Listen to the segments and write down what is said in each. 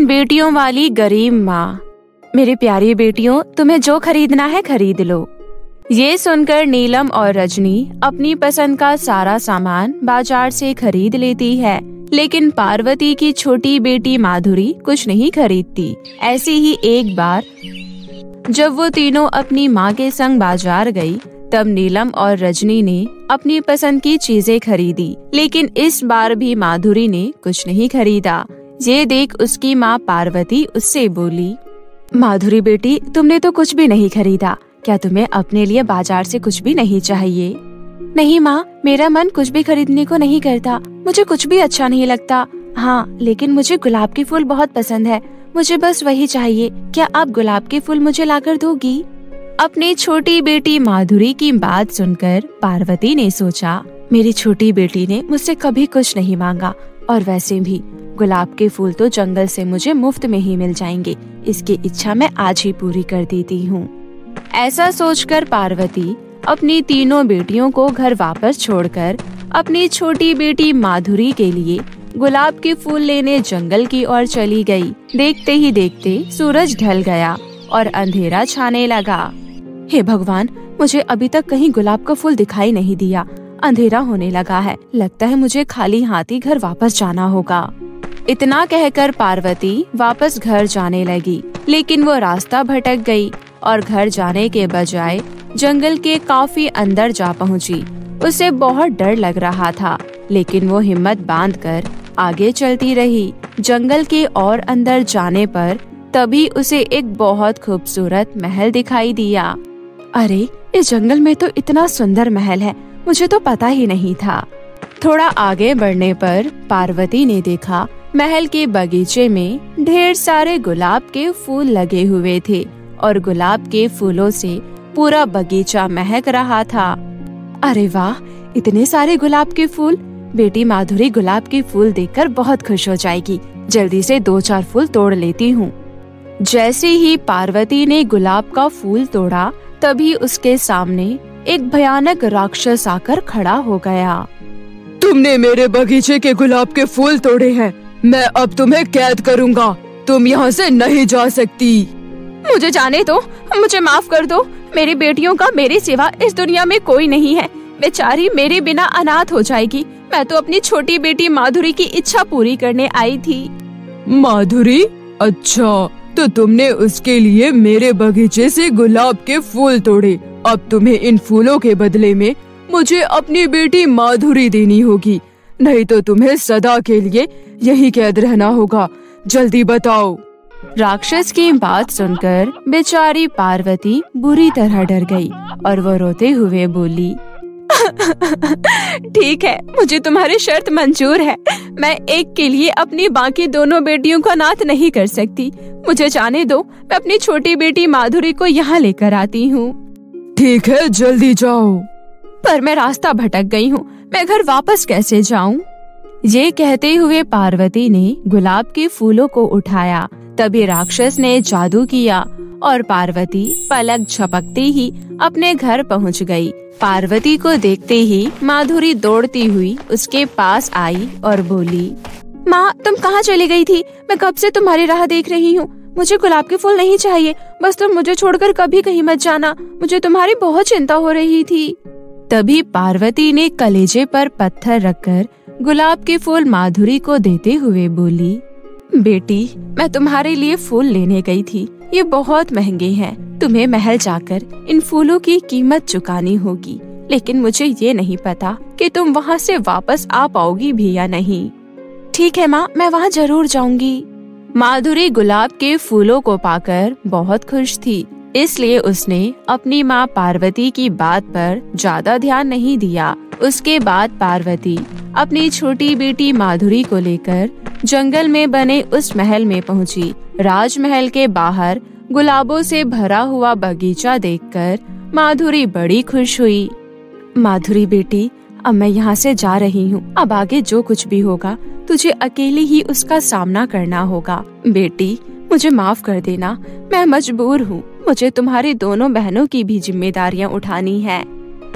3 बेटियों वाली गरीब माँ। मेरी प्यारी बेटियों, तुम्हें जो खरीदना है खरीद लो। ये सुनकर नीलम और रजनी अपनी पसंद का सारा सामान बाजार से खरीद लेती है, लेकिन पार्वती की छोटी बेटी माधुरी कुछ नहीं खरीदती। ऐसे ही एक बार जब वो तीनों अपनी माँ के संग बाजार गई, तब नीलम और रजनी ने अपनी पसंद की चीजें खरीदी, लेकिन इस बार भी माधुरी ने कुछ नहीं खरीदा। ये देख उसकी माँ पार्वती उससे बोली, माधुरी बेटी, तुमने तो कुछ भी नहीं खरीदा। क्या तुम्हें अपने लिए बाजार से कुछ भी नहीं चाहिए? नहीं माँ, मेरा मन कुछ भी खरीदने को नहीं करता। मुझे कुछ भी अच्छा नहीं लगता। हाँ, लेकिन मुझे गुलाब के फूल बहुत पसंद है। मुझे बस वही चाहिए। क्या आप गुलाब के फूल मुझे लाकर दोगी? अपनी छोटी बेटी माधुरी की बात सुनकर पार्वती ने सोचा, मेरी छोटी बेटी ने मुझसे कभी कुछ नहीं मांगा, और वैसे भी गुलाब के फूल तो जंगल से मुझे मुफ्त में ही मिल जाएंगे। इसकी इच्छा मैं आज ही पूरी कर देती हूँ। ऐसा सोचकर पार्वती अपनी तीनों बेटियों को घर वापस छोड़कर अपनी छोटी बेटी माधुरी के लिए गुलाब के फूल लेने जंगल की ओर चली गई। देखते ही देखते सूरज ढल गया और अंधेरा छाने लगा। हे भगवान, मुझे अभी तक कहीं गुलाब का फूल दिखाई नहीं दिया। अंधेरा होने लगा है। लगता है मुझे खाली हाथ ही घर वापस जाना होगा। इतना कहकर पार्वती वापस घर जाने लगी, लेकिन वो रास्ता भटक गई और घर जाने के बजाय जंगल के काफी अंदर जा पहुंची। उसे बहुत डर लग रहा था, लेकिन वो हिम्मत बांधकर आगे चलती रही। जंगल के और अंदर जाने पर तभी उसे एक बहुत खूबसूरत महल दिखाई दिया। अरे, इस जंगल में तो इतना सुंदर महल है, मुझे तो पता ही नहीं था। थोड़ा आगे बढ़ने पर पार्वती ने देखा महल के बगीचे में ढेर सारे गुलाब के फूल लगे हुए थे और गुलाब के फूलों से पूरा बगीचा महक रहा था। अरे वाह, इतने सारे गुलाब के फूल! बेटी माधुरी गुलाब के फूल देखकर बहुत खुश हो जाएगी। जल्दी से 2-4 फूल तोड़ लेती हूँ। जैसे ही पार्वती ने गुलाब का फूल तोड़ा, तभी उसके सामने एक भयानक राक्षस आकर खड़ा हो गया। तुमने मेरे बगीचे के गुलाब के फूल तोड़े हैं। मैं अब तुम्हें कैद करूँगा। तुम यहाँ से नहीं जा सकती। मुझे जाने दो, मुझे माफ कर दो। मेरी बेटियों का मेरे सिवा इस दुनिया में कोई नहीं है। बेचारी मेरे बिना अनाथ हो जाएगी। मैं तो अपनी छोटी बेटी माधुरी की इच्छा पूरी करने आई थी। माधुरी? अच्छा, तो तुमने उसके लिए मेरे बगीचे से गुलाब के फूल तोड़े। अब तुम्हें इन फूलों के बदले में मुझे अपनी बेटी माधुरी देनी होगी, नहीं तो तुम्हें सदा के लिए यही कैद रहना होगा। जल्दी बताओ। राक्षस की बात सुनकर बेचारी पार्वती बुरी तरह डर गई और वो रोते हुए बोली, ठीक है, मुझे तुम्हारी शर्त मंजूर है। मैं एक के लिए अपनी बाकी दोनों बेटियों को अनाथ नहीं कर सकती। मुझे जाने दो, मैं अपनी छोटी बेटी माधुरी को यहाँ लेकर आती हूँ। ठीक है, जल्दी जाओ। पर मैं रास्ता भटक गई हूँ, मैं घर वापस कैसे जाऊँ? ये कहते हुए पार्वती ने गुलाब के फूलों को उठाया। तभी राक्षस ने जादू किया और पार्वती पलक झपकते ही अपने घर पहुँच गई। पार्वती को देखते ही माधुरी दौड़ती हुई उसके पास आई और बोली, माँ, तुम कहाँ चली गई थी? मैं कब से तुम्हारी राह देख रही हूँ। मुझे गुलाब के फूल नहीं चाहिए, बस तुम मुझे छोड़कर कभी कहीं मत जाना। मुझे तुम्हारी बहुत चिंता हो रही थी। तभी पार्वती ने कलेजे पर पत्थर रखकर गुलाब के फूल माधुरी को देते हुए बोली, बेटी, मैं तुम्हारे लिए फूल लेने गई थी। ये बहुत महंगे हैं। तुम्हें महल जाकर इन फूलों की कीमत चुकानी होगी, लेकिन मुझे ये नहीं पता कि तुम वहाँ से वापस आ पाओगी भी या नहीं। ठीक है माँ, मैं वहाँ जरूर जाऊंगी। माधुरी गुलाब के फूलों को पाकर बहुत खुश थी, इसलिए उसने अपनी माँ पार्वती की बात पर ज्यादा ध्यान नहीं दिया। उसके बाद पार्वती अपनी छोटी बेटी माधुरी को लेकर जंगल में बने उस महल में पहुंची। राजमहल के बाहर गुलाबों से भरा हुआ बगीचा देखकर माधुरी बड़ी खुश हुई। माधुरी बेटी, अब मैं यहाँ से जा रही हूँ। अब आगे जो कुछ भी होगा तुझे अकेली ही उसका सामना करना होगा। बेटी, मुझे माफ कर देना, मैं मजबूर हूँ। मुझे तुम्हारी दोनों बहनों की भी जिम्मेदारियाँ उठानी है।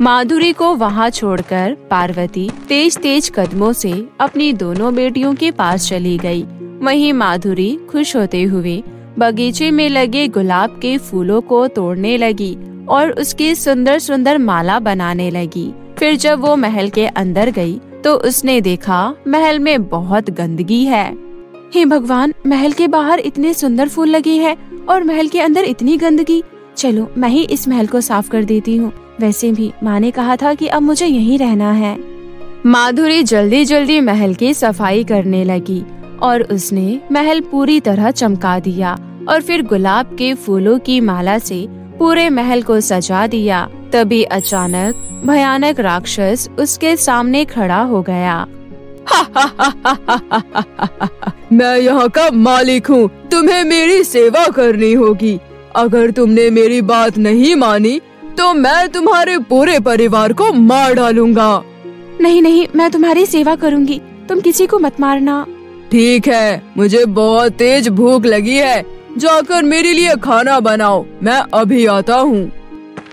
माधुरी को वहाँ छोड़कर पार्वती तेज तेज कदमों से अपनी दोनों बेटियों के पास चली गई। वहीं माधुरी खुश होते हुए बगीचे में लगे गुलाब के फूलों को तोड़ने लगी और उसकी सुंदर सुंदर माला बनाने लगी। फिर जब वो महल के अंदर गई तो उसने देखा महल में बहुत गंदगी है। हे भगवान, महल के बाहर इतने सुंदर फूल लगे हैं और महल के अंदर इतनी गंदगी। चलो मैं ही इस महल को साफ कर देती हूँ। वैसे भी माँ ने कहा था कि अब मुझे यहीं रहना है। माधुरी जल्दी जल्दी महल की सफाई करने लगी और उसने महल पूरी तरह चमका दिया और फिर गुलाब के फूलों की माला से पूरे महल को सजा दिया। तभी अचानक भयानक राक्षस उसके सामने खड़ा हो गया। मैं यहाँ का मालिक हूँ, तुम्हें मेरी सेवा करनी होगी। अगर तुमने मेरी बात नहीं मानी तो मैं तुम्हारे पूरे परिवार को मार डालूंगा। नहीं नहीं, मैं तुम्हारी सेवा करूँगी, तुम किसी को मत मारना। ठीक है, मुझे बहुत तेज भूख लगी है, जाकर मेरे लिए खाना बनाओ, मैं अभी आता हूँ।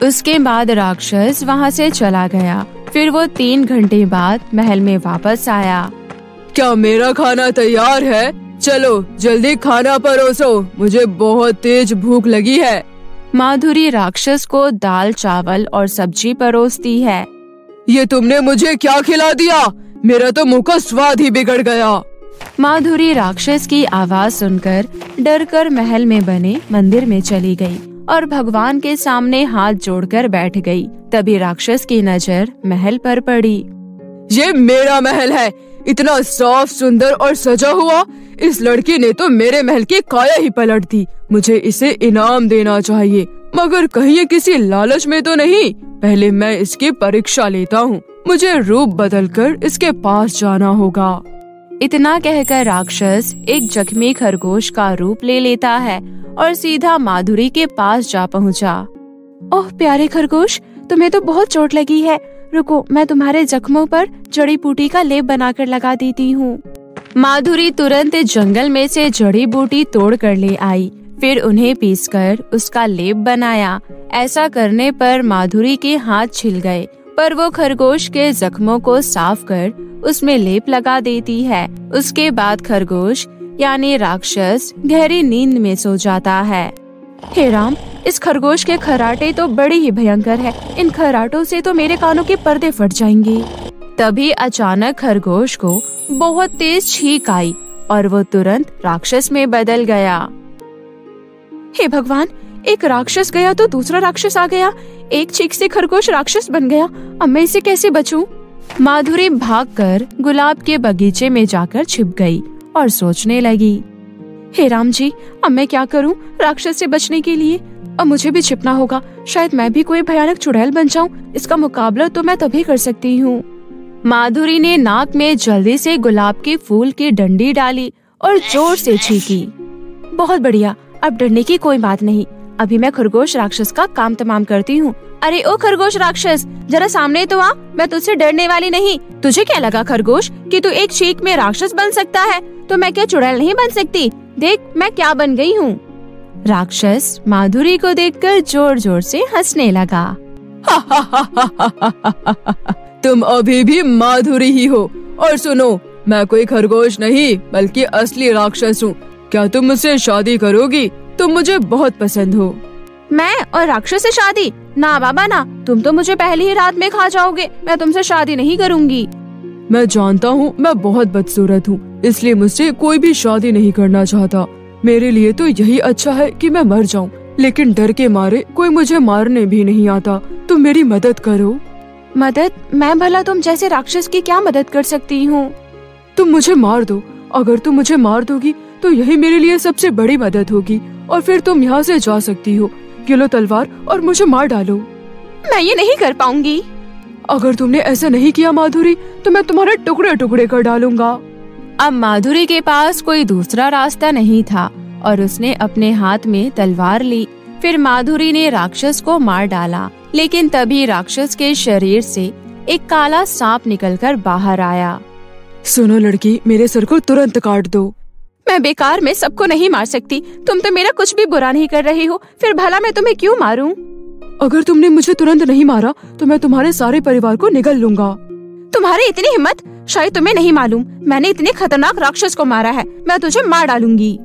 उसके बाद राक्षस वहाँ से चला गया। फिर वो 3 घंटे बाद महल में वापस आया। क्या मेरा खाना तैयार है? चलो जल्दी खाना परोसो, मुझे बहुत तेज भूख लगी है। माधुरी राक्षस को दाल चावल और सब्जी परोसती है। ये तुमने मुझे क्या खिला दिया? मेरा तो मुंह का स्वाद ही बिगड़ गया। माधुरी राक्षस की आवाज सुनकर डरकर महल में बने मंदिर में चली गई और भगवान के सामने हाथ जोड़कर बैठ गई। तभी राक्षस की नजर महल पर पड़ी। ये मेरा महल है, इतना साफ सुंदर और सजा हुआ। इस लड़की ने तो मेरे महल की काया ही पलट दी। मुझे इसे इनाम देना चाहिए, मगर कहीं ये किसी लालच में तो नहीं। पहले मैं इसकी परीक्षा लेता हूँ। मुझे रूप बदलकर इसके पास जाना होगा। इतना कहकर राक्षस एक जख्मी खरगोश का रूप ले लेता है और सीधा माधुरी के पास जा पहुँचा। ओह प्यारे खरगोश, तुम्हें तो बहुत चोट लगी है। रुको, मैं तुम्हारे जख्मों पर जड़ी बूटी का लेप बनाकर लगा देती हूँ। माधुरी तुरंत जंगल में से जड़ी बूटी तोड़ कर ले आई। फिर उन्हें पीसकर उसका लेप बनाया। ऐसा करने पर माधुरी के हाथ छिल गए, पर वो खरगोश के जख्मों को साफ कर उसमें लेप लगा देती है। उसके बाद खरगोश यानी राक्षस गहरी नींद में सो जाता है। हे राम, इस खरगोश के खर्राटे तो बड़े ही भयंकर है। इन खर्राटों से तो मेरे कानों के पर्दे फट जाएंगे। तभी अचानक खरगोश को बहुत तेज छींक आई और वो तुरंत राक्षस में बदल गया। हे भगवान, एक राक्षस गया तो दूसरा राक्षस आ गया। एक छींक से खरगोश राक्षस बन गया। अब मैं इसे कैसे बचूं? माधुरी भागकर गुलाब के बगीचे में जाकर छिप गई और सोचने लगी, हे राम जी, अब मैं क्या करूं राक्षस से बचने के लिए? अब मुझे भी छिपना होगा। शायद मैं भी कोई भयानक चुड़ैल बन जाऊं। इसका मुकाबला तो मैं तभी कर सकती हूँ। माधुरी ने नाक में जल्दी से गुलाब के फूल की डंडी डाली और जोर से छींकी। बहुत बढ़िया, अब डरने की कोई बात नहीं। अभी मैं खरगोश राक्षस का काम तमाम करती हूँ। अरे ओ खरगोश राक्षस, जरा सामने तो आ। मैं तुझसे डरने वाली नहीं। तुझे क्या लगा खरगोश कि तू एक छींक में राक्षस बन सकता है? तो मैं क्या चुड़ैल नहीं बन सकती? देख मैं क्या बन गई हूँ। राक्षस माधुरी को देखकर जोर जोर से हंसने लगा। तुम अभी भी माधुरी ही हो। और सुनो, मैं कोई खरगोश नहीं बल्कि असली राक्षस हूँ। क्या तुम मुझसे शादी करोगी? तुम मुझे बहुत पसंद हो। मैं और राक्षस से शादी? ना बाबा ना, तुम तो मुझे पहली ही रात में खा जाओगे। मैं तुमसे शादी नहीं करूँगी। मैं जानता हूँ मैं बहुत बदसूरत हूँ, इसलिए मुझसे कोई भी शादी नहीं करना चाहता। मेरे लिए तो यही अच्छा है कि मैं मर जाऊँ, लेकिन डर के मारे कोई मुझे मारने भी नहीं आता। तुम मेरी मदद करो। मदद? मैं भला तुम जैसे राक्षस की क्या मदद कर सकती हूँ? तुम मुझे मार दो। अगर तुम मुझे मार दोगी तो यही मेरे लिए सबसे बड़ी मदद होगी और फिर तुम यहाँ से जा सकती हो। ये लो तलवार और मुझे मार डालो। मैं ये नहीं कर पाऊंगी। अगर तुमने ऐसा नहीं किया माधुरी तो मैं तुम्हारे टुकड़े टुकड़े कर डालूंगा। अब माधुरी के पास कोई दूसरा रास्ता नहीं था और उसने अपने हाथ में तलवार ली। फिर माधुरी ने राक्षस को मार डाला, लेकिन तभी राक्षस के शरीर से एक काला सांप निकलकर बाहर आया। सुनो लड़की, मेरे सर को तुरंत काट दो। मैं बेकार में सबको नहीं मार सकती। तुम तो मेरा कुछ भी बुरा नहीं कर रही हो, फिर भला मैं तुम्हें क्यों मारूं? अगर तुमने मुझे तुरंत नहीं मारा तो मैं तुम्हारे सारे परिवार को निगल लूंगा। तुम्हारी इतनी हिम्मत? शायद तुम्हें नहीं मालूम, मैंने इतने खतरनाक राक्षस को मारा है, मैं तुझे मार डालूंगी।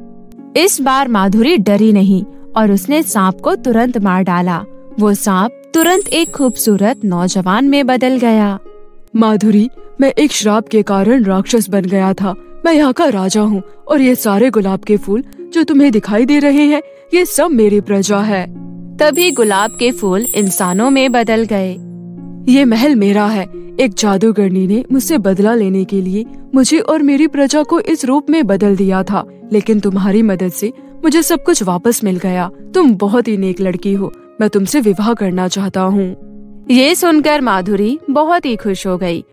इस बार माधुरी डरी नहीं और उसने सांप को तुरंत मार डाला। वो सांप तुरंत एक खूबसूरत नौजवान में बदल गया। माधुरी, मैं एक श्राप के कारण राक्षस बन गया था। मैं यहाँ का राजा हूँ और ये सारे गुलाब के फूल जो तुम्हें दिखाई दे रहे हैं, ये सब मेरी प्रजा है। तभी गुलाब के फूल इंसानों में बदल गए। ये महल मेरा है। एक जादूगरनी ने मुझसे बदला लेने के लिए मुझे और मेरी प्रजा को इस रूप में बदल दिया था, लेकिन तुम्हारी मदद से मुझे सब कुछ वापस मिल गया। तुम बहुत ही नेक लड़की हो, मैं तुमसे विवाह करना चाहता हूँ। ये सुनकर माधुरी बहुत ही खुश हो गई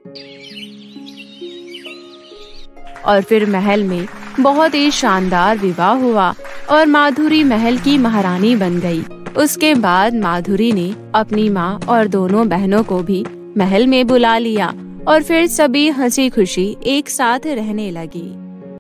और फिर महल में बहुत ही शानदार विवाह हुआ और माधुरी महल की महारानी बन गई। उसके बाद माधुरी ने अपनी माँ और दोनों बहनों को भी महल में बुला लिया और फिर सभी हंसी खुशी एक साथ रहने लगी।